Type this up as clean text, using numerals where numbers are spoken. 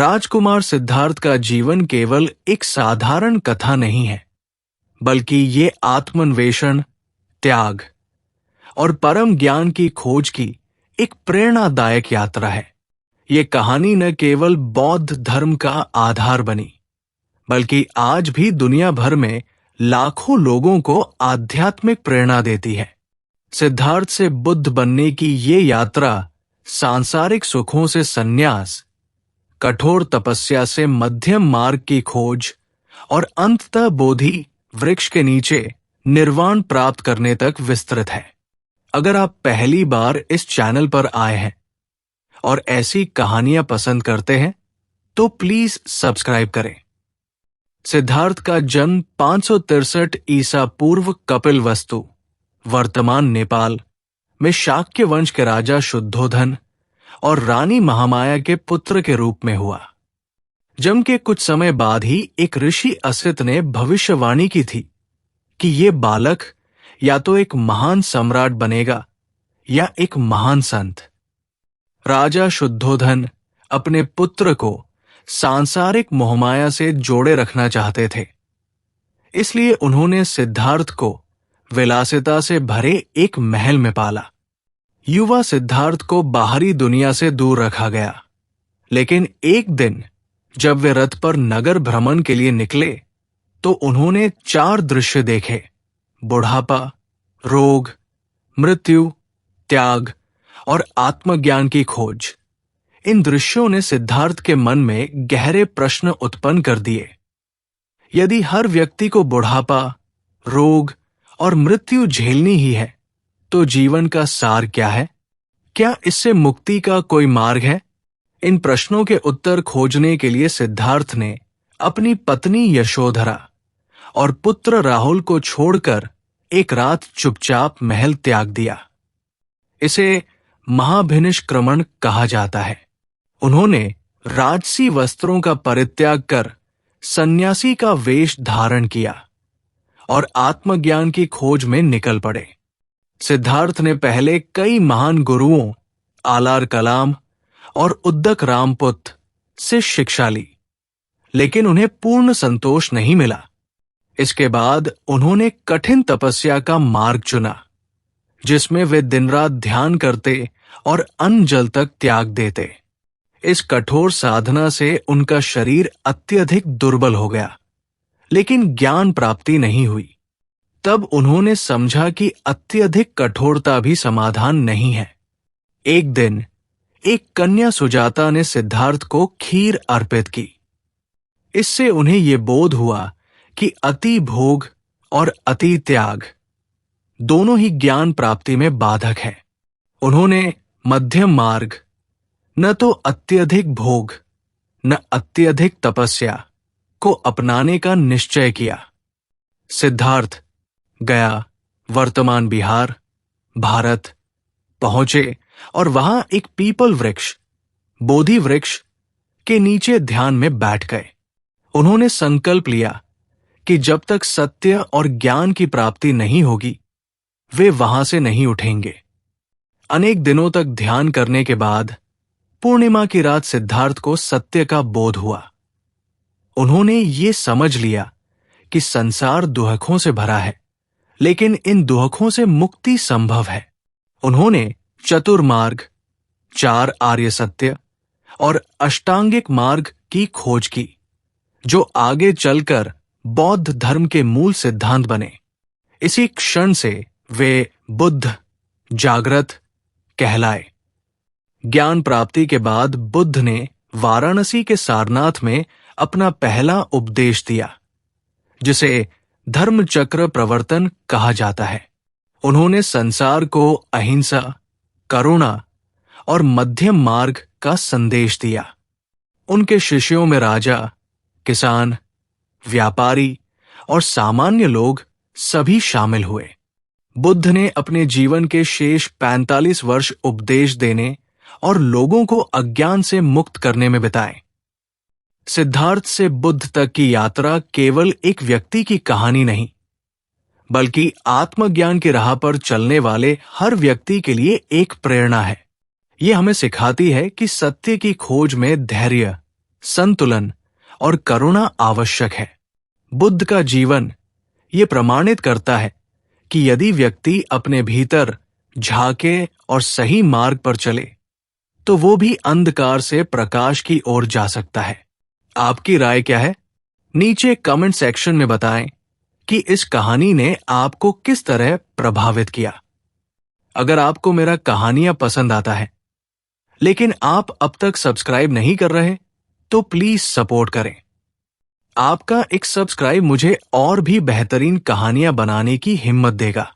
राजकुमार सिद्धार्थ का जीवन केवल एक साधारण कथा नहीं है, बल्कि ये आत्मान्वेषण, त्याग और परम ज्ञान की खोज की एक प्रेरणादायक यात्रा है। ये कहानी न केवल बौद्ध धर्म का आधार बनी, बल्कि आज भी दुनिया भर में लाखों लोगों को आध्यात्मिक प्रेरणा देती है। सिद्धार्थ से बुद्ध बनने की ये यात्रा सांसारिक सुखों से संन्यास, कठोर तपस्या से मध्यम मार्ग की खोज और अंततः बोधि वृक्ष के नीचे निर्वाण प्राप्त करने तक विस्तृत है। अगर आप पहली बार इस चैनल पर आए हैं और ऐसी कहानियां पसंद करते हैं, तो प्लीज सब्सक्राइब करें। सिद्धार्थ का जन्म 563 ईसा पूर्व कपिलवस्तु, वर्तमान नेपाल में शाक्य वंश के राजा शुद्धोधन और रानी महामाया के पुत्र के रूप में हुआ। जन्म के कुछ समय बाद ही एक ऋषि असित ने भविष्यवाणी की थी कि ये बालक या तो एक महान सम्राट बनेगा या एक महान संत। राजा शुद्धोधन अपने पुत्र को सांसारिक मोहमाया से जोड़े रखना चाहते थे, इसलिए उन्होंने सिद्धार्थ को विलासिता से भरे एक महल में पाला। युवा सिद्धार्थ को बाहरी दुनिया से दूर रखा गया, लेकिन एक दिन जब वे रथ पर नगर भ्रमण के लिए निकले तो उन्होंने 4 दृश्य देखे: बुढ़ापा, रोग, मृत्यु, त्याग और आत्मज्ञान की खोज। इन दृश्यों ने सिद्धार्थ के मन में गहरे प्रश्न उत्पन्न कर दिए। यदि हर व्यक्ति को बुढ़ापा, रोग और मृत्यु झेलनी ही है, तो जीवन का सार क्या है? क्या इससे मुक्ति का कोई मार्ग है? इन प्रश्नों के उत्तर खोजने के लिए सिद्धार्थ ने अपनी पत्नी यशोधरा और पुत्र राहुल को छोड़कर एक रात चुपचाप महल त्याग दिया। इसे महाभिनिष्क्रमण कहा जाता है। उन्होंने राजसी वस्त्रों का परित्याग कर सन्यासी का वेश धारण किया और आत्मज्ञान की खोज में निकल पड़े। सिद्धार्थ ने पहले कई महान गुरुओं आलार कलाम और उद्दक रामपुत से शिक्षा ली, लेकिन उन्हें पूर्ण संतोष नहीं मिला। इसके बाद उन्होंने कठिन तपस्या का मार्ग चुना, जिसमें वे दिन रात ध्यान करते और अन्न जल तक त्याग देते। इस कठोर साधना से उनका शरीर अत्यधिक दुर्बल हो गया, लेकिन ज्ञान प्राप्ति नहीं हुई। तब उन्होंने समझा कि अत्यधिक कठोरता भी समाधान नहीं है। एक दिन एक कन्या सुजाता ने सिद्धार्थ को खीर अर्पित की। इससे उन्हें ये बोध हुआ कि अति भोग और अति त्याग दोनों ही ज्ञान प्राप्ति में बाधक है। उन्होंने मध्यम मार्ग, न तो अत्यधिक भोग न अत्यधिक तपस्या को अपनाने का निश्चय किया। सिद्धार्थ गया, वर्तमान बिहार, भारत पहुंचे और वहां एक पीपल वृक्ष, बोधि वृक्ष के नीचे ध्यान में बैठ गए। उन्होंने संकल्प लिया कि जब तक सत्य और ज्ञान की प्राप्ति नहीं होगी, वे वहां से नहीं उठेंगे। अनेक दिनों तक ध्यान करने के बाद पूर्णिमा की रात सिद्धार्थ को सत्य का बोध हुआ। उन्होंने ये समझ लिया कि संसार दुहकों से भरा है, लेकिन इन दुहकों से मुक्ति संभव है। उन्होंने चतुर्मार्ग, 4 आर्य सत्य और अष्टांगिक मार्ग की खोज की, जो आगे चलकर बौद्ध धर्म के मूल सिद्धांत बने। इसी क्षण से वे बुद्ध जागृत कहलाए। ज्ञान प्राप्ति के बाद बुद्ध ने वाराणसी के सारनाथ में अपना पहला उपदेश दिया, जिसे धर्मचक्र प्रवर्तन कहा जाता है। उन्होंने संसार को अहिंसा, करुणा और मध्यम मार्ग का संदेश दिया। उनके शिष्यों में राजा, किसान, व्यापारी और सामान्य लोग सभी शामिल हुए। बुद्ध ने अपने जीवन के शेष 45 वर्ष उपदेश देने और लोगों को अज्ञान से मुक्त करने में बिताए। सिद्धार्थ से बुद्ध तक की यात्रा केवल एक व्यक्ति की कहानी नहीं, बल्कि आत्मज्ञान की राह पर चलने वाले हर व्यक्ति के लिए एक प्रेरणा है। ये हमें सिखाती है कि सत्य की खोज में धैर्य, संतुलन और करुणा आवश्यक है। बुद्ध का जीवन ये प्रमाणित करता है कि यदि व्यक्ति अपने भीतर झांके और सही मार्ग पर चले तो वो भी अंधकार से प्रकाश की ओर जा सकता है। आपकी राय क्या है? नीचे कमेंट सेक्शन में बताएं कि इस कहानी ने आपको किस तरह प्रभावित किया। अगर आपको मेरा कहानियां पसंद आता है लेकिन आप अब तक सब्सक्राइब नहीं कर रहे तो प्लीज सपोर्ट करें। आपका एक सब्सक्राइब मुझे और भी बेहतरीन कहानियां बनाने की हिम्मत देगा।